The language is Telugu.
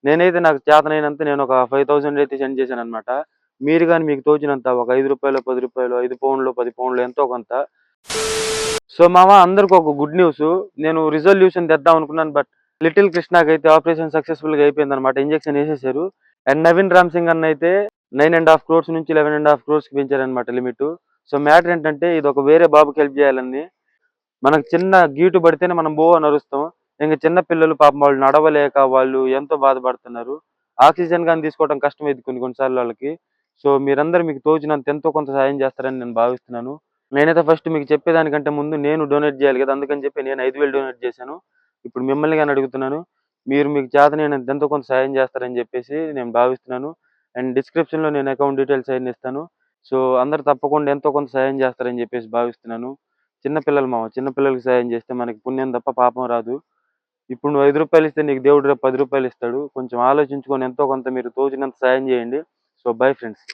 నేనైతే నాకు చేతనైనంత నేను ఒక 5000 అయితే సెండ్ చేశాననమాట. మీరు గాని మీకు తోచినంత ఒక రూ. 5, రూ. 10, 5 పౌండ్లు, 10 పౌండ్లు ఎంతో కొంత. సో మామ అందరికి ఒక గుడ్ న్యూస్. నేను రిజల్యూషన్ తెద్దాం అనుకున్నాను. బట్ లిటిల్ కృష్ణకైతే ఆపరేషన్ సక్సెస్ఫుల్ గా అయిపోయిందనమాట. ఇంజెక్షన్ వేసేసారు. అండ్ నవీన్ రామ్ సింగ్ అన్న అయితే 9.5 crores నుంచి 11.5 crores కి పెంచారనమాట లిమిట్. సో మ్యాటర్ ఏంటంటే ఇది ఒక వేరే బాబుకి హెల్ప్ చేయాలని. మనకు చిన్న గీటు పడితేనే మనం అని అరుస్తాం. ఇంక చిన్న పిల్లలు పాపం వాళ్ళు నడవలేక వాళ్ళు ఎంతో బాధపడుతున్నారు. ఆక్సిజన్ గాని తీసుకోవడం కష్టమైంది కొన్నిసార్లు వాళ్ళకి. సో మీరందరూ మీకు తోచినంత ఎంతో కొంత సాయం చేస్తారని నేను భావిస్తున్నాను. నేనైతే ఫస్ట్ మీకు చెప్పేదానికంటే ముందు నేను డొనేట్ చేయాలి కదా, అందుకని చెప్పి నేను 5,000 డొనేట్ చేశాను. ఇప్పుడు మిమ్మల్ని గాని అడుగుతున్నాను. మీరు మీకు చేతనైనంత ఎంతో కొంత సాయం చేస్తారని చెప్పేసి నేను భావిస్తున్నాను. అండ్ డిస్క్రిప్షన్‌లో నేను అకౌంట్ డీటెయిల్స్ అయన్నీ ఇస్తాను. సో అందరూ తప్పకుండా ఎంతో కొంత సాయం చేస్తారని చెప్పేసి భావిస్తున్నాను. చిన్న పిల్లలు మామ. చిన్న పిల్లలకి సాయం చేస్తే మనకి పుణ్యం తప్ప పాపం రాదు. ఇప్పుడు నువ్వు రూ. 5 ఇస్తే నీకు దేవుడు రేపు రూ. 10 ఇస్తాడు. కొంచెం ఆలోచించుకొని ఎంతో కొంత మీరు తోచినంత సాయం చేయండి. So bye friends.